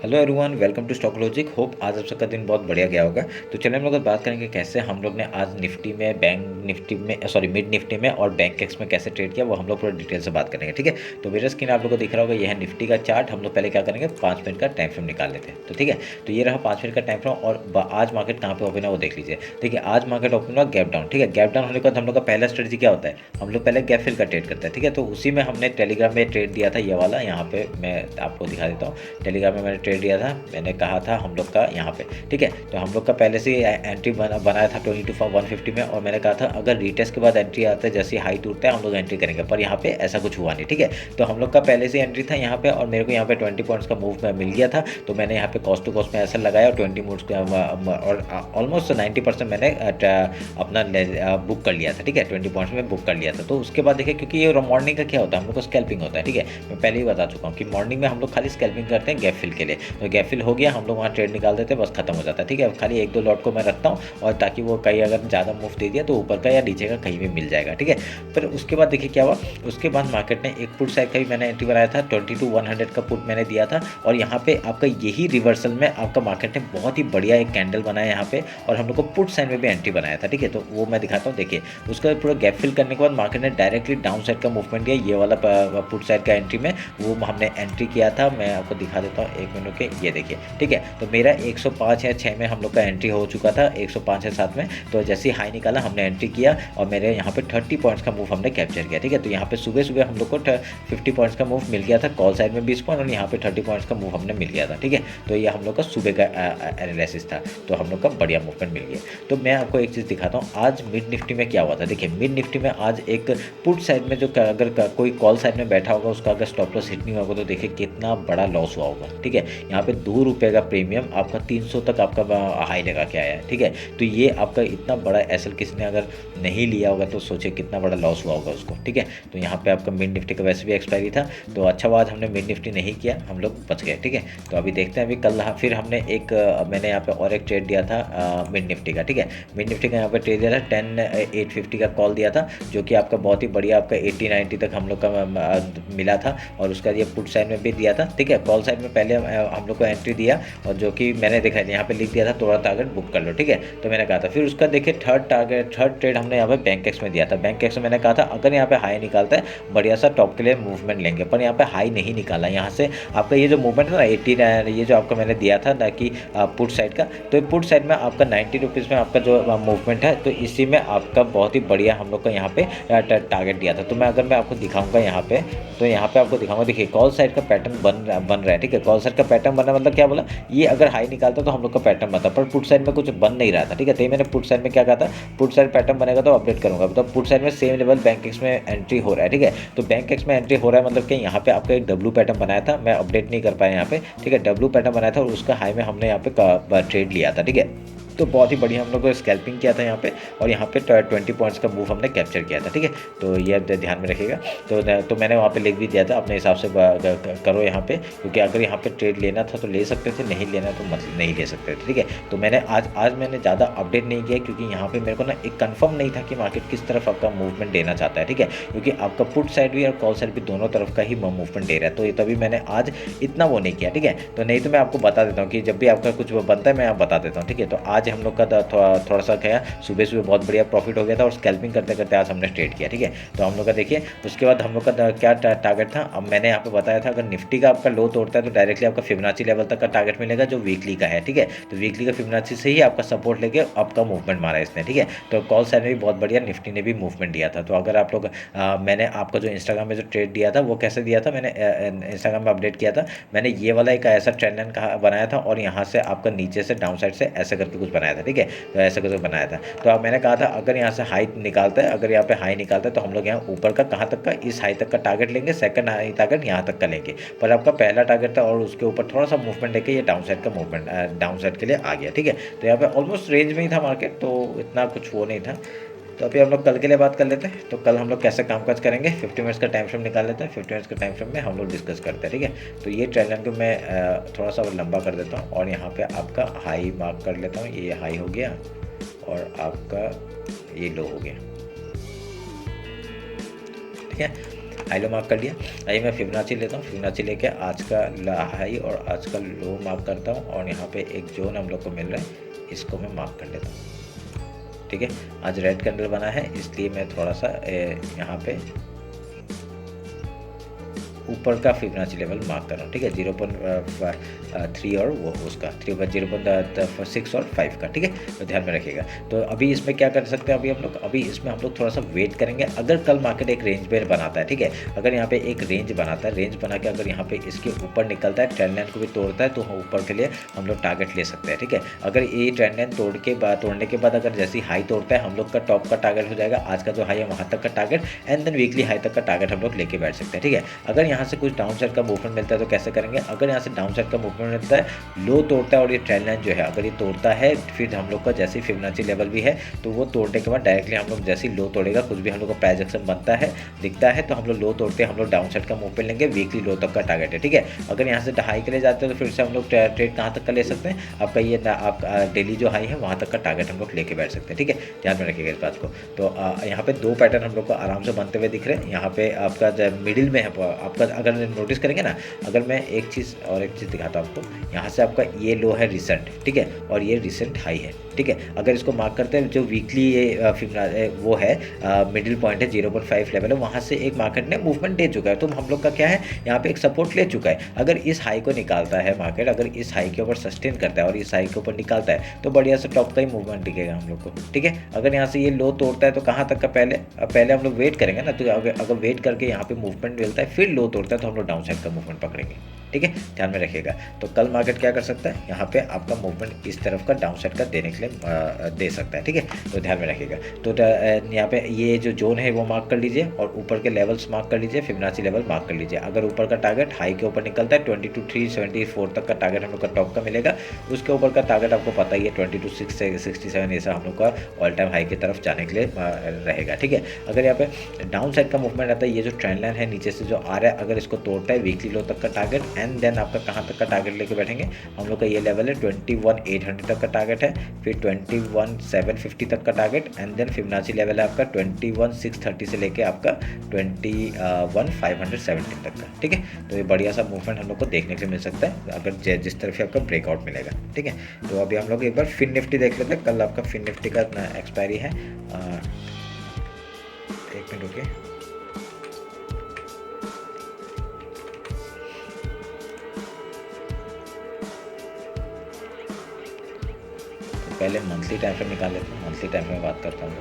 Hello everyone, welcome to stock logic. Hope आज आप सबका दिन बहुत बढ़िया गया होगा। तो चलिए हम लोग आज बात करेंगे कैसे हम लोग ने आज निफ्टी में, बैंक निफ्टी में, सॉरी मिड निफ्टी में और बैंक एक्स में कैसे ट्रेड किया, वो हम लोग पूरा डिटेल से बात करेंगे। ठीक है, तो मेरा स्क्रीन आप लोग को दिख रहा होगा, यह है निफ्टी का चार्ट। हम लोग पहले क्या करेंगे, 5 मिनट का टाइम फ्रेम निकाल लेते हैं। तो ठीक है, तो ये रहा 5 मिनट का टाइम फ्रेम और आज मार्केट कहाँ पे ओपन है वो देख लीजिए। देखिए आज मार्केट ओपन हुआ गैप डाउन। ठीक है, गैप डाउन होने के बाद हम लोग का पहला स्ट्रेटजी क्या होता है, हम लोग पहले गैप फिल का ट्रेड करते हैं। ठीक है, तो उसी में हमने टेलीग्राम में ट्रेड दिया था, ये वाला यहाँ पे मैं आपको दिखा देता हूँ। टेलीग्राम में मैंने ट्रेड दिया था, मैंने कहा था हम लोग का यहाँ पे। ठीक है, तो हम लोग का पहले से एंट्री बनाया था 22 में, और मैंने कहा था अगर रीटेस्ट के बाद एंट्री आता है, जैसे हाई टूटता है हम लोग एंट्री करेंगे, पर यहाँ पे ऐसा कुछ हुआ नहीं। ठीक है, तो हम लोग का पहले से एंट्री था यहाँ पे, और मेरे को यहाँ पे 20 पॉइंट्स का मूव मिल गया था। तो मैंने यहाँ पे कॉस्ट टू कॉस्ट में ऐसा लगाया और 20 मूव्स का और ऑलमोस्ट 90% मैंने अपना बुक कर लिया था। ठीक है, 20 पॉइंट्स में बुक कर लिया था। तो उसके बाद देखिए, क्योंकि ये मॉर्निंग का क्या होता है, हम लोग को स्कैल्पिंग होता है। ठीक है, मैं पहले ही बता चुका हूँ कि मॉर्निंग में हम लोग खाली स्कैल्पिंग करते हैं गैप फिल के लिए। तो गैप फिल हो गया, हम लोग वहाँ ट्रेड निकाल देते हैं, बस खत्म हो जाता है। ठीक है, खाली 1-2 लॉट को मैं रखता हूँ, और ताकि वो कहीं अगर ज़्यादा मूव दे दिया तो ऊपर का या नीचे का कहीं भी मिल जाएगा। ठीक है, फिर उसके बाद देखिए क्या हुआ, उसके बाद मार्केट ने एक पुट साइड का भी मैंने एंट्री बनाया था, 22,100 का पुट मैंने दिया था, और यहाँ पे आपका यही रिवर्सल में आपका मार्केट ने बहुत ही बढ़िया एक कैंडल बनाया यहाँ पे, और हम लोग को पुट साइड में भी एंट्री बनाया था। ठीक है, तो वो मैं दिखाता हूँ। देखिए उसका पूरा गैप फिल करने के बाद मार्केट ने डायरेक्टली डाउन साइड का मूवमेंट दिया, ये वाला पुट साइड का एंट्री में वो हमने एंट्री किया था। मैं आपको दिखा देता हूँ 1 मिनट के, ये देखिए। ठीक है, तो मेरा 105 या 6 में हम लोग का एंट्री हो चुका था, 105 या 7 में। तो जैसे ही हाई निकाला हमने एंट्री किया, और मेरे यहाँ पे 30 पॉइंट्स का मूव हमने कैप्चर किया। ठीक है, तो यहाँ पे सुबह सुबह हम लोग को 50 पॉइंट्स का मूव मिल गया था, कॉल साइड में 20 पॉइंट, और यहाँ पे 30 पॉइंट्स का मूव हमने मिल गया था। ठीक है, तो ये हम लोग का सुबह का एनालिसिस था, तो हम लोग का बढ़िया मूवमेंट मिल गया। तो मैं आपको एक चीज़ दिखाता हूँ, आज मिड निफ्टी में क्या हुआ था। देखिए मिड निफ्टी में आज एक पुट साइड में जो अगर कोई कॉल साइड में बैठा होगा, उसका अगर स्टॉप लॉस हिट नहीं होगा तो देखिए कितना बड़ा लॉस हुआ होगा। ठीक है, यहाँ पे 2 रुपये का प्रीमियम आपका 300 तक आपका हाई लगा के आया है। ठीक है, तो ये आपका इतना बड़ा एसएल किसी ने अगर नहीं लिया होगा तो सोचिए कितना बड़ा लॉस हुआ होगा उसको। ठीक है, तो यहाँ पे आपका मिड निफ्टी का वैसे भी एक्सपायरी था, तो अच्छा हुआ हमने मिड निफ्टी नहीं किया, हम लोग बच गए। ठीक है, तो अभी देखते हैं, अभी कल फिर हमने मैंने यहाँ पे और एक ट्रेड दिया था मिड निफ्टी का। ठीक है, मिड निफ्टी का यहाँ पे ट्रेड दिया था 10,850 का कॉल दिया था, जो कि आपका बहुत ही बढ़िया आपका 80-90 तक हम लोग का मिला था, और उसका ये पुट साइड में भी दिया था। ठीक है, कॉल साइड में पहले हम लोग को एंट्री दिया, और जो कि मैंने देखा यहाँ पे लिख दिया था थोड़ा टारगेट बुक कर लो। ठीक है, तो मैंने कहा था, फिर उसका देखिए थर्ड ट्रेड हमने यहाँ पे बैंक एक्स में दिया था। बैंक एक्स में मैंने कहा था अगर यहाँ पे हाई निकालता है बढ़िया सा टॉप के लिए मूवमेंट लेंगे, पर यहाँ पे हाई नहीं निकाला। यहाँ से आपका ये जो मूवमेंट है ना 89, ये जो आपका मैंने दिया था ना कि पुट साइड का, तो पुट साइड में आपका 90 रुपीज़ में आपका जो मूवमेंट है, तो इसी में आपका बहुत ही बढ़िया हम लोग को यहाँ पे टारगेट दिया था। तो अगर मैं आपको दिखाऊंगा यहाँ पे, तो यहाँ पे आपको दिखाऊंगा, देखिए कॉल साइड का पैटर्न बन रहा है। ठीक है, कॉल साइड का पैटर्न बना मतलब क्या बोला, ये अगर हाई निकालता तो हम लोग का पैटर्न बनता, पर पुट साइड में कुछ बन नहीं रहा था। ठीक है, तो मैंने पुट साइड में क्या कहा था, पुट साइड पैटर्न बनेगा तो अपडेट करूंगा। तो पुट साइड में सेम लेवल बैंक एक्स में एंट्री हो रहा है। ठीक है, तो बैंक एक्स में एंट्री हो रहा है मतलब कि यहाँ पे आपका एक डब्ल्यू पैटर्न बनाया था, मैं अपडेट नहीं कर पाया यहाँ पे। ठीक है, डब्ल्यू पैटर्न बनाया था, और उसका हाई में हमने यहाँ पे ट्रेड लिया था। ठीक है, तो बहुत ही बढ़िया हम लोग को स्कैल्पिंग किया था यहाँ पे, और यहाँ पे 20 पॉइंट्स का मूव हमने कैप्चर किया था। ठीक है, तो ये ध्यान में रखिएगा। तो मैंने वहाँ पे लिख भी दिया था, अपने हिसाब से करो यहाँ पे, क्योंकि अगर यहाँ पे ट्रेड लेना था तो ले सकते थे, नहीं लेना तो मतलब नहीं ले सकते थे। ठीक है, तो मैंने आज मैंने ज़्यादा अपडेट नहीं किया, क्योंकि यहाँ पे मेरे को ना एक कंफर्म नहीं था कि मार्केट किस तरफ आपका मूवमेंट देना चाहता है। ठीक है, क्योंकि आपका पुट साइड भी और कॉल साइड भी दोनों तरफ का ही मूवमेंट दे रहा है, तो ये तभी मैंने आज इतना वो नहीं किया। ठीक है, तो नहीं तो मैं आपको बता देता हूँ कि जब भी आपका कुछ बनता है मैं आप बता देता हूँ। ठीक है, तो आज हम लोग का थोड़ा सा क्या, सुबह सुबह बहुत बढ़िया प्रॉफिट हो गया था, और स्कैल्पिंग करते करते आज हमने ट्रेड किया। ठीक है, तो हम लोग का देखिए उसके बाद हम लोग का क्या टारगेट था, अब मैंने यहाँ पे बताया था अगर निफ्टी का आपका लो तोड़ता है तो डायरेक्टली आपका फिबोनाची लेवल तक का टारगेट मिलेगा, जो वीकली का है। ठीक है, तो वीकली का फिबोनाची से ही आपका सपोर्ट लेके आपका मूवमेंट मारा इसने। ठीक है, तो कॉल साइड में भी बहुत बढ़िया निफ्टी ने भी मूवमेंट दिया था। तो अगर आप लोग मैंने आपका जो इंस्टाग्राम में जो ट्रेड दिया था वो कैसे दिया था, मैंने इंस्टाग्राम में अपडेट किया था, मैंने ये वाला एक ऐसा ट्रेंड लाइन बनाया था, और यहाँ से आपका नीचे से डाउन साइड से ऐसे करके कुछ बनाया था। ठीक है, तो ऐसा कुछ बनाया था। तो अब मैंने कहा था अगर यहाँ से हाई निकालता है, अगर यहाँ पे हाई निकालता है तो हम लोग यहाँ ऊपर का कहाँ तक का, इस हाई तक का टारगेट लेंगे, सेकंड हाई टारगेट यहाँ तक का लेंगे, पर आपका पहला टारगेट था और उसके ऊपर थोड़ा सा मूवमेंट लेके ये डाउन साइड का मूवमेंट डाउन साइड के लिए आ गया। ठीक है, तो यहाँ पे ऑलमोस्ट रेंज में ही था मार्केट, तो इतना कुछ वो नहीं था। तो अभी हम लोग कल के लिए बात कर लेते हैं, तो कल हम लोग कैसे कामकाज करेंगे, 50 मिनट्स का टाइम फ्रेम निकाल लेते हैं, 50 मिनट्स का टाइम फ्रेम में हम लोग डिस्कस करते हैं। ठीक है, तो ये ट्रेंड लाइन को मैं थोड़ा सा लंबा कर देता हूँ, और यहाँ पे आपका हाई मार्क कर लेता हूँ, ये हाई हो गया और आपका ये लो हो गया। ठीक है, हाई लो मार्क कर लिया। आइए मैं फिबोनाची लेता हूँ, फिबोनाची लेके आज का हाई और आज का लो मार्क करता हूँ और यहाँ पे एक जोन हम लोग को मिल रहा है, इसको मैं मार्क कर लेता हूँ। ठीक है, आज रेड कैंडल बना है इसलिए मैं थोड़ा सा यहाँ पे ऊपर का फिबोनाची लेवल मार्क कर रहा हूँ। ठीक है, 0.3 और वो उसका 0.6 और 5 का। ठीक है, तो ध्यान में रखिएगा। तो अभी इसमें क्या कर सकते हैं, अभी इसमें हम लोग थोड़ा सा वेट करेंगे। अगर कल मार्केट एक रेंज पे बनाता है, ठीक है, अगर यहाँ पे एक रेंज बनाता है, रेंज बना के अगर यहाँ पे इसके ऊपर निकलता है, ट्रेंड लाइन को भी तोड़ता है, तो ऊपर के लिए हम लोग टारगेट ले सकते हैं। ठीक है, अगर ये ट्रेंड लाइन तोड़ने के बाद अगर जैसे हाई तोड़ता है, हम लोग का टॉप का टारगेट हो जाएगा आज का जो हाई है वहाँ तक का target, and then weekly high तक का टारगेट हम लोग लेके बैठ सकते हैं। ठीक है, अगर यहाँ से कुछ डाउन साइड का मूवमेंट मिलता है तो कैसे करेंगे, अगर यहाँ से डाउन साइड का मूवमेंट मिलता है, लो तोड़ता है और ये ट्रेंड लाइन जो है अगर ये तोड़ता है, फिर हम लोग का जैसे फिबोनाची लेवल भी है तो वो तोड़ने के बाद डायरेक्टली हम लोग जैसे लो तोड़ेगा, कुछ भी हम लोग का प्राइस एक्शन बनता है दिखता है तो हम लोग लो तोड़ते हैं, हम लोग डाउन साइड का मूवमेंट लेंगे, वीकली लो तक का टारगेट है। ठीक है, अगर यहाँ से हाई के लिए जाते हैं तो फिर से हम लोग ट्रेड कहाँ तक का ले सकते हैं, आपका ये आपका डेली जो हाई है वहाँ तक का टारगेट हम लोग लेके बैठ सकते हैं। ठीक है, ध्यान में रखिएगा इस बात को। तो यहाँ पे दो पैटर्न हम लोग को आराम से बनते हुए दिख रहे हैं। यहाँ पे आपका मिडिल में है आपका, अगर नोटिस करेंगे ना, अगर मैं एक चीज़ दिखाता हूँ आपको, यहाँ से आपका ये लो है रिसेंट, ठीक है, और ये रिसेंट हाई है। ठीक है, अगर इसको मार्क करते हैं जो वीकली ये वो है मिडिल पॉइंट है 0.5 लेवल है, वहाँ से एक मार्केट ने मूवमेंट दे चुका है, तो हम लोग का क्या है यहाँ पे एक सपोर्ट ले चुका है। अगर इस हाई को निकालता है मार्केट, अगर इस हाई के ऊपर सस्टेन करता है और इस हाई के ऊपर निकालता है तो बढ़िया से टॉप का ही मूवमेंट दिखेगा हम लोग को। ठीक है, अगर यहाँ से ये लो तोड़ता है तो कहाँ तक का पहले हम लोग वेट करेंगे ना, तो अगर वेट करके यहाँ पे मूवमेंट मिलता है फिर लो तोड़ता है तो हम लोग डाउन साइड का मूवमेंट पकड़ेंगे। ठीक है, ध्यान में रखिएगा। तो कल मार्केट क्या कर सकता है, यहाँ पे आपका मूवमेंट इस तरफ का डाउन साइड का देने के लिए दे सकता है। ठीक है, तो ध्यान में रखिएगा। तो यहाँ पे ये जो जोन है वो मार्क कर लीजिए और ऊपर के लेवल्स मार्क कर लीजिए, फिबोनाची लेवल मार्क कर लीजिए। अगर ऊपर का टारगेट हाई के ऊपर निकलता है 22,374 तक का टारगेट हम लोग का टॉप का मिलेगा। उसके ऊपर का टारगेट आपको पता ही है 22,667 ऐसा हम लोग का ऑल टाइम हाई की तरफ जाने के लिए रहेगा। ठीक है, अगर यहाँ पे डाउन साइड का मूवमेंट आता है, ये जो ट्रेंड लाइन है नीचे से जो आ रहा है, अगर इसको तोड़ता है वीकली लो तक का टारगेट, एंड देन आपका कहाँ तक का टारगेट लेके बैठेंगे, हम लोग का ये लेवल है 21,800 तक का टारगेट है, फिर 21,750 तक का target, and then Fibonacci level है आपका 21,630 से लेके आपका 21,570 तक का। ठीक है, तो ये बढ़िया सा मूवमेंट हम लोग को देखने के लिए मिल सकता है अगर जिस तरफ से आपका ब्रेकआउट मिलेगा। ठीक है, तो अभी हम लोग एक बार फिन निफ्टी देख लेते हैं। कल आपका फिन निफ्टी का एक्सपायरी है, एक मिनट रुकिए। पहले मंथली टाइम फ्रेम निकाल लेते हैं, मंथली टाइम फ्रेम बात करता हूँ।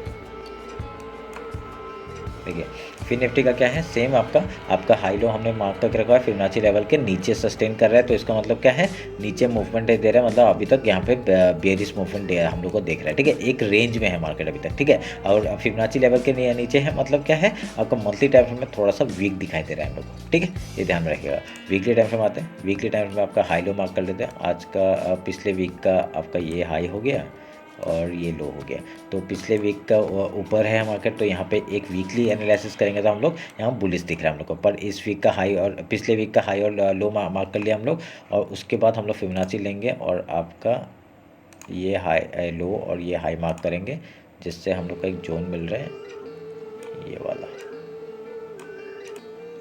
देखिए फिन निफ्टी का क्या है, सेम आपका हाई लो हमने मार्क करके रखा है, फिबोनाची लेवल के नीचे सस्टेन कर रहा है, तो इसका मतलब क्या है, नीचे मूवमेंट दे रहा है, मतलब अभी तक यहाँ पे बेयरिश मूवमेंट हम लोग को देख रहा है। ठीक है, एक रेंज में है मार्केट अभी तक। ठीक है, और फिबोनाची लेवल के नीचे है, मतलब क्या है, आपका मंथली टाइम फ्रेम में थोड़ा सा वीक दिखाई दे रहा है हम लोग को। ठीक है, ये ध्यान में रखिएगा। वीकली टाइम फ्रेम आते हैं, वीकली टाइम फ्रेम में आपका हाई लो मार्क कर लेते हैं। आज का पिछले वीक का आपका ये हाई हो गया और ये लो हो गया, तो पिछले वीक का ऊपर है मार्केट, तो यहाँ पे एक वीकली एनालिसिस करेंगे तो हम लोग यहाँ बुलिश दिख रहा है हम लोग को। पर इस वीक का हाई और पिछले वीक का हाई और लो मार्क कर लिया हम लोग, और उसके बाद हम लोग फिबोनाची लेंगे और आपका ये हाई लो और ये हाई मार्क करेंगे, जिससे हम लोग का एक जोन मिल रहा है ये वाला।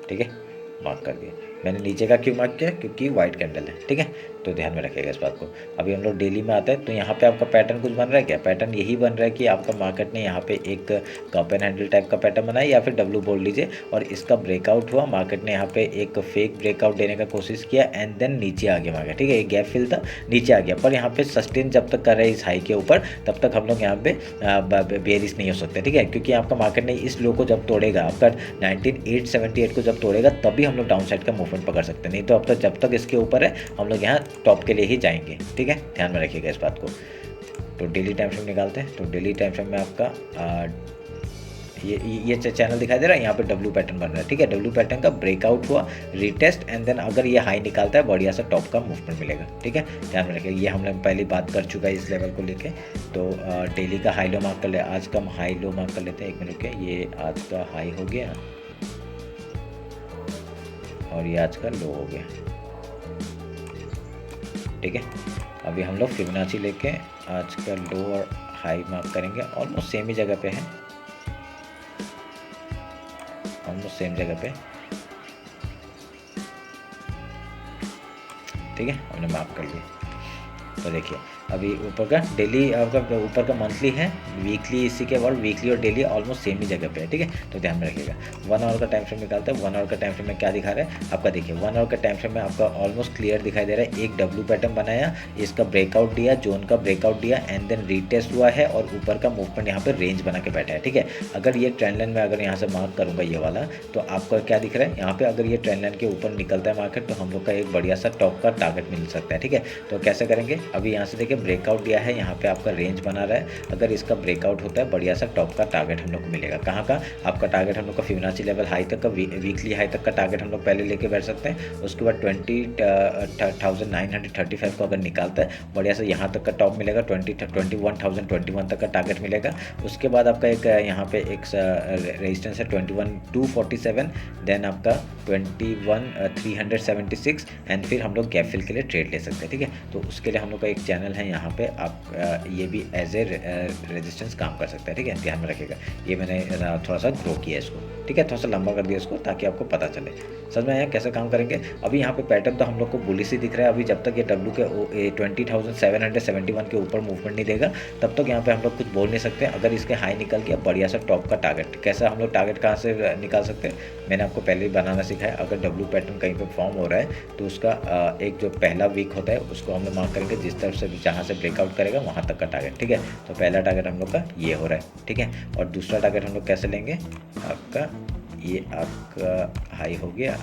ठीक है, मार्क कर दिया मैंने। नीचे का क्यों मार्क किया, क्योंकि वाइट कैंडल है। ठीक है, तो ध्यान में रखिएगा इस बात को। अभी हम लोग डेली में आते हैं, तो यहाँ पे आपका पैटर्न कुछ बन रहा है क्या, पैटर्न यही बन रहा है कि आपका मार्केट ने यहाँ पे एक कप एंड हैंडल टाइप का पैटर्न बनाया, या फिर डब्लू बोल लीजिए, और इसका ब्रेकआउट हुआ, मार्केट ने यहाँ पे एक फेक ब्रेकआउट देने का कोशिश किया, एंड देन नीचे आ गया मार्केट। ठीक है, एक गैप फिल था, नीचे आ गया, पर यहाँ पे सस्टेन जब तक कर रहे हैं इस हाई के ऊपर, तब तक हम लोग यहाँ पे बेयरिश नहीं हो सकते। ठीक है, क्योंकि आपका मार्केट ने इस लो को जब तोड़ेगा, आपका 19,878 को जब तोड़ेगा, तभी हम लोग डाउन साइड का मूवमेंट पकड़ सकते हैं, नहीं तो अब तक जब तक इसके ऊपर है हम लोग यहाँ टॉप के लिए ही जाएंगे। ठीक है, ध्यान में रखिएगा इस बात को। तो डेली टाइम फ्रेम निकालते हैं, तो डेली टाइम फ्रेम में आपका ये चैनल दिखाई दे रहा है, यहाँ पे डब्ल्यू पैटर्न बन रहा है। ठीक है, डब्ल्यू पैटर्न का ब्रेकआउट हुआ, रिटेस्ट, एंड देन अगर ये हाई निकालता है बढ़िया सा टॉप का मूवमेंट मिलेगा। ठीक है, ध्यान में रखिएगा, ये हमने पहले बात कर चुका है इस लेवल को लेके। तो डेली का हाई लो मार्क कर ले, आज का हम हाई लो मार्क कर लेते हैं। एक मिनट के, ये आज का हाई हो गया और ये आज का लो हो गया। ठीक है, अभी हम लोग फिबोनाची लेके आज का लो और हाई मार्क करेंगे, ऑलमोस्ट सेम ही जगह पे है, ऑलमोस्ट सेम जगह पे, ठीक है, हमने मार्क कर लिया। तो देखिए अभी ऊपर का डेली, आपका ऊपर का मंथली है, वीकली इसी के बाद वीकली और डेली ऑलमोस्ट सेम ही जगह पे है, ठीक है। तो ध्यान में रखिएगा 1 आवर का टाइम फ्रेम निकालते हैं। 1 आवर का टाइम फ्रेम में क्या दिखा रहा है आपका, देखिए 1 आवर का टाइम फ्रेम में आपका ऑलमोस्ट क्लियर दिखाई दे रहा है। एक डब्ल्यू पैटर्न बनाया, इसका ब्रेकआउट दिया, जोन का ब्रेकआउट दिया, एंड देन रीटेस्ट हुआ है और ऊपर का मूवमेंट यहाँ पर रेंज बना के बैठा है, ठीक है। अगर ये ट्रेंड लाइन में अगर यहाँ से मार्क करूँगा ये वाला, तो आपका क्या दिख रहा है यहाँ पे, अगर ये ट्रेंड लाइन के ऊपर निकलता है मार्केट, तो हम लोग का एक बढ़िया सा टॉप का टारगेट मिल सकता है, ठीक है। तो कैसे करेंगे, अभी यहाँ से देखिए ब्रेकआउट दिया है, यहाँ पे आपका रेंज बना रहा है। अगर इसका ब्रेकआउट होता है, बढ़िया सा टॉप का टारगेट हम लोग को मिलेगा। कहाँ का आपका टारगेट, हम लोग का फिबोनाची लेवल हाई तक का, वीकली हाई तक का टारगेट हम लोग पहले लेके बैठ सकते हैं। उसके बाद 20,935 को अगर निकालता है, बढ़िया से यहाँ तक का टॉप मिलेगा। 21,021 तक का टारगेट मिलेगा। उसके बाद आपका एक यहाँ पे एक रेजिस्टेंस है 21,247, देन आपका 21,376, एंड फिर हम लोग गैप फिल के लिए ट्रेड ले सकते हैं, ठीक है। तो उसके लिए हम लोग का एक चैनल है यहाँ पे, आप ये भी एज ए रेजिस्टेंस काम कर सकता है, ठीक है, ध्यान में रखिएगा। ये मैंने थोड़ा सा ग्रो किया इसको, ठीक है, थोड़ा सा लंबा कर दिया इसको ताकि आपको पता चले समझ में आया कैसे काम करेंगे। अभी यहाँ पे पैटर्न तो हम लोग को बुलिश ही दिख रहा है। अभी जब तक ये डब्ल्यू के 20,771 के ऊपर मूवमेंट नहीं देगा, तब तक यहाँ पे हम लोग कुछ बोल नहीं सकते। अगर इसके हाई निकल गया, बढ़िया सा टॉप का टारगेट, कैसा हम लोग टारगेट कहाँ से निकाल सकते हैं, मैंने आपको पहले ही बनाना सिखाया। अगर डब्ल्यू पैटर्न कहीं पर फॉर्म हो रहा है, तो उसका एक जो पहला वीक होता है उसको हम लोग मार्क करेंगे, जिस तरफ से जहाँ से ब्रेकआउट करेगा वहाँ तक का टारगेट, ठीक है। तो पहला टारगेट हम लोग का ये हो रहा है, ठीक है। और दूसरा टारगेट हम लोग कैसे लेंगे, आपका ये आपका हाई हो गया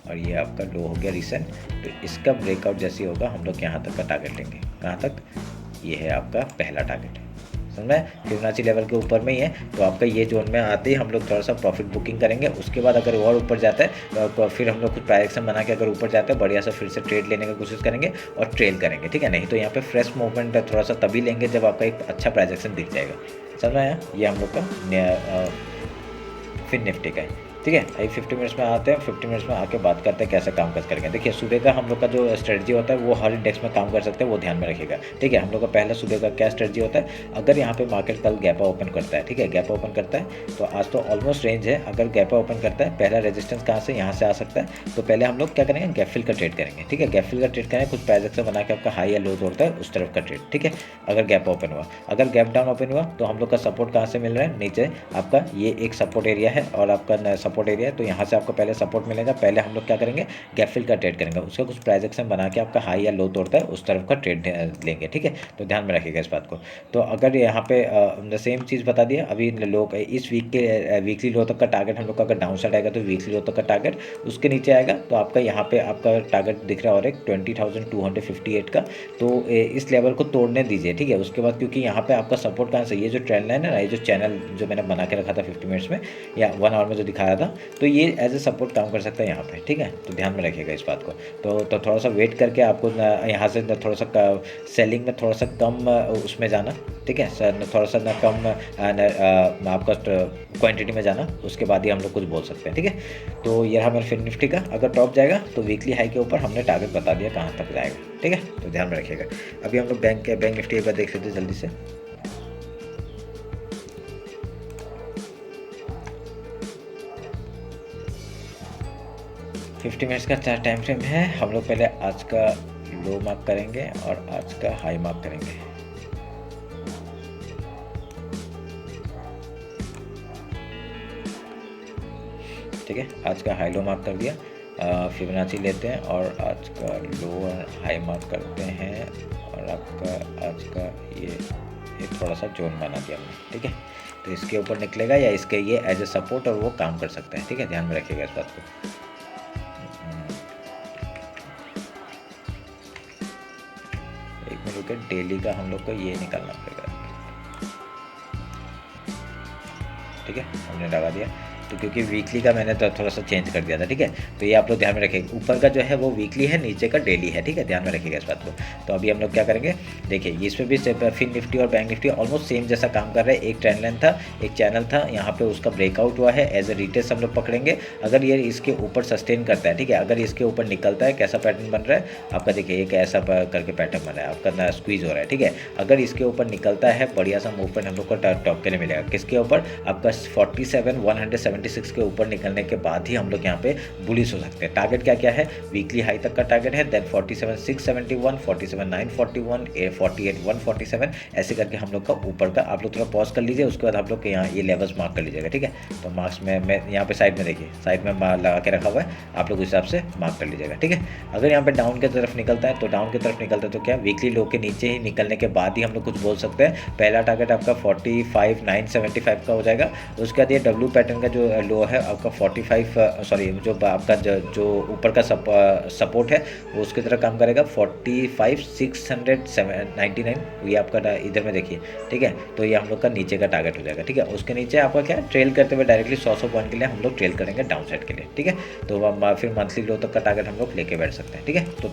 और ये आपका लो हो गया रिसेंट, तो इसका ब्रेकआउट जैसे होगा हम लोग यहाँ तक का टारगेट लेंगे। कहाँ तक, ये है आपका पहला टारगेट, समझ में। फिबोनाची लेवल के ऊपर में ही है, तो आपका ये जोन में आते ही हम लोग थोड़ा सा प्रॉफिट बुकिंग करेंगे। उसके बाद अगर और ऊपर जाता है, तो फिर हम लोग कुछ प्राइजेक्शन बना के अगर ऊपर जाता है, बढ़िया सा फिर से ट्रेड लेने की कोशिश करेंगे और ट्रेल करेंगे, ठीक है। नहीं तो यहाँ पे फ्रेश मूवमेंट थोड़ा सा तभी लेंगे जब आपका एक अच्छा प्राइजेक्शन दिख जाएगा, समझ में आया। ये हम लोग का फिर निफ्टी का है, ठीक है। अभी 50 मिनट्स में आते हैं, 50 मिनट्स में आके बात करते हैं कैसे काम करेंगे। देखिए सुबह का हम लोग का जो स्ट्रेटजी होता है वो हर इंडेक्स में काम कर सकते हैं, वो ध्यान में रखिएगा, ठीक है। हम लोग का पहला सुबह का क्या स्ट्रेटजी होता है, अगर यहाँ पे मार्केट कल गैप ओपन करता है, ठीक है, गैप ओपन करता है, तो आज तो ऑलमोस्ट रेंज है। अगर गैप ओपन करता है, पहला रेजिस्टेंस कहाँ से, यहाँ से आ सकता है। तो पहले हम लोग क्या करेंगे, गैप फिल का ट्रेड करेंगे, ठीक है। गैप फिल का ट्रेड करेंगे, कुछ प्राइजेक्शन बना के आपका हाई या लो तोड़ता है उस तरफ का ट्रेड, ठीक है। अगर गैप ओपन हुआ, अगर गैप डाउन ओपन हुआ, तो हम लोग का सपोर्ट कहाँ से मिल रहा है, नीचे आपका ये एक सपोर्ट एरिया है और आपका सपोर्ट एरिया है, तो यहाँ से आपको पहले सपोर्ट मिलेगा। पहले हम लोग क्या करेंगे, गैप फिल का ट्रेड करेंगे, उसका कुछ प्राइजेक्शन बना के आपका हाई या लो तोड़ता है उस तरफ का ट्रेड लेंगे, ठीक है। तो ध्यान में रखिएगा इस बात को। तो अगर यहाँ पे सेम चीज़ बता दिया, अभी लोग इस वीक के वीकली लो तक का टारगेट हम लोग का अगर डाउन साइड आएगा तो वीकली लो तक का टारगेट, उसके नीचे आएगा तो आपका यहाँ पे आपका टारगेट दिख रहा है और एक 20,258 का, तो इस लेवल को तोड़ने दीजिए, ठीक है। उसके बाद क्योंकि यहाँ पे आपका सपोर्ट कहाँ से, ये जो ट्रेंड लाइन है ना, ये जो चैनल जो मैंने बना के रखा था 50 मिनट्स में या 1 आवर में जो दिखाया था, तो ये एज ए सपोर्ट काम कर सकता है यहाँ पे, ठीक है। तो ध्यान में रखिएगा इस बात को। तो थोड़ा सा वेट करके आपको यहाँ से थोड़ा सा सेलिंग में थोड़ा सा कम उसमें जाना, ठीक है सर, थोड़ा सा ना कम आपका क्वांटिटी में जाना, उसके बाद ही हम लोग कुछ बोल सकते हैं, ठीक है। तो ये रहा मेरा फिर निफ्टी का, अगर टॉप जाएगा तो वीकली हाई के ऊपर हमने टारगेट बता दिया कहाँ तक जाएगा, ठीक है। तो ध्यान में रखिएगा। अभी हम लोग बैंक निफ्टी एक बार देख लेते हैं जल्दी से। फिफ्टी मिनट्स का टाइम फ्रेम है। हम लोग पहले आज का लो मार्क करेंगे और आज का हाई मार्क करेंगे, ठीक है। आज का हाई लो मार्क कर दिया, फिबोनाची लेते हैं और आज का लो और हाई मार्क करते हैं और आपका आज का ये थोड़ा सा जोन बना दिया हमने, ठीक है। तो इसके ऊपर निकलेगा या इसके ये एज ए सपोर्ट और वो काम कर सकते हैं, ठीक है। ध्यान में रखिएगा इस बात को। डेली का हम लोग को ये निकालना पड़ेगा, ठीक है, हमने लगा दिया। तो क्योंकि वीकली का मैंने तो थोड़ा सा चेंज कर दिया था, ठीक है। तो ये आप लोग ध्यान में रखेंगे, ऊपर का जो है वो वीकली है, नीचे का डेली है, ठीक है। ध्यान में रखिएगा इस बात को। तो अभी हम लोग क्या करेंगे, देखिए इसमें भी फिन निफ्टी और बैंक निफ्टी ऑलमोस्ट सेम जैसा काम कर रहा है। एक ट्रेंड लाइन था, एक चैनल था, यहाँ पे उसका ब्रेकआउट हुआ है, एज ए रिटेस्ट हम लोग पकड़ेंगे। अगर ये इसके ऊपर सस्टेन करता है, ठीक है, अगर इसके ऊपर निकलता है, कैसा पैटर्न बन रहा है आपका, देखिए एक ऐसा करके पैटर्न बन रहा है आपका, ना स्क्वीज हो रहा है, ठीक है। अगर इसके ऊपर निकलता है, बढ़िया सा मूवमेंट हम लोग को टॉप के लिए मिलेगा। किसके ऊपर, आपका 47,170 76 के ऊपर निकलने के बाद ही हम लोग यहाँ पे बुलिश हो सकते हैं। टारगेट क्या क्या है, वीकली हाई तक का टारगेट है, देन 47,671, 47,941, 48,147, ऐसे करके हम लोग का ऊपर का, आप लोग थोड़ा पॉज कर लीजिए, उसके बाद आप लोग के यहाँ ये लेवल्स मार्क कर लीजिएगा, ठीक है। तो मार्क्स में मैं यहाँ पे साइड में देखिए, साइड में लगा के रखा हुआ है, आप लोग उस हिसाब से मार्क कर लीजिएगा, ठीक है। अगर यहाँ पे डाउन की तरफ निकलता है तो डाउन की तरफ निकलता है तो क्या, वीकली लो के नीचे ही निकलने के बाद ही हम लोग कुछ बोल सकते हैं। पहला टारगेट आपका 45,975 का हो जाएगा। उसके बाद ये डब्ल्यू पैटर्न का जो लो है आपका 45 जो आपका जो ऊपर का सपोर्ट है वो उसकी तरह काम करेगा 45,699, ये आपका इधर में देखिए, ठीक है। तो ये हम लोग का नीचे का टारगेट हो जाएगा, ठीक है। उसके नीचे आपका क्या, ट्रेल करते हुए डायरेक्टली 100 पॉइंट के लिए हम लोग ट्रेल करेंगे डाउन साइड के लिए, ठीक है। तो फिर मंथली लो तक का टारगेट हम लोग लेके बैठ सकते हैं, ठीक है। तो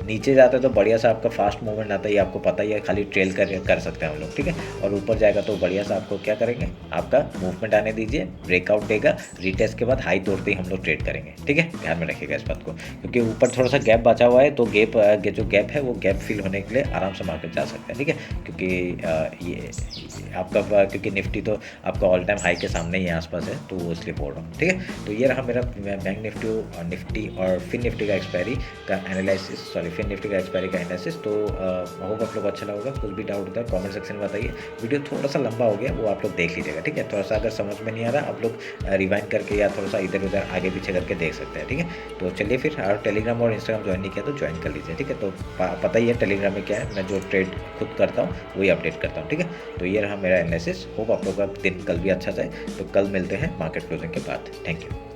नीचे जाता है तो बढ़िया सा आपका फास्ट मूवमेंट आता है, ये आपको पता ही है, खाली ट्रेल कर सकते हैं हम लोग, ठीक है। और ऊपर जाएगा तो बढ़िया सा आपको क्या करेंगे, आपका मूवमेंट आने दीजिए, ब्रेकआउट देगा, रीटेस्ट के बाद हाई तोड़ते ही हम लोग ट्रेड करेंगे, ठीक है। ध्यान में रखिएगा इस बात को, क्योंकि ऊपर थोड़ा सा गैप बचा हुआ है, तो जो गैप है वो गैप फिल होने के लिए आराम से मार्केट जा सकता है, ठीक है। क्योंकि ये आपका, क्योंकि निफ्टी तो आपका ऑल टाइम हाई के सामने ही आसपास है, तो वो इसलिए बोल रहा हूँ, ठीक है। तो ये रहा मेरा बैंक निफ्टी और फिन निफ्टी का एक्सपायरी का एनालिसिस, फिन निफ्टी का एक्सपायरी का एनालिसिस। तो होप आप लोग अच्छा लगा, कुछ भी डाउट होता है कमेंट सेक्शन में बताइए। वीडियो थोड़ा सा लंबा हो गया, वो आप लोग देख लीजिएगा, ठीक है। थोड़ा सा अगर समझ में नहीं आ रहा, आप लोग रिवाइंड करके या थोड़ा सा इधर उधर आगे पीछे करके देख सकते हैं, ठीक है। तो चलिए फिर, और टेलीग्राम और इंस्टाग्राम ज्वाइन नहीं किया तो ज्वाइन कर लीजिए, ठीक है। तो पता ही है टेलीग्राम में क्या है, मैं जो ट्रेड खुद करता हूँ वही अपडेट करता हूँ, ठीक है। तो ये रहा मेरा एनालिसिस। होप आप लोग का दिन कल भी अच्छा जाए। तो कल मिलते हैं मार्केट क्लोजिंग के बाद। Thank you.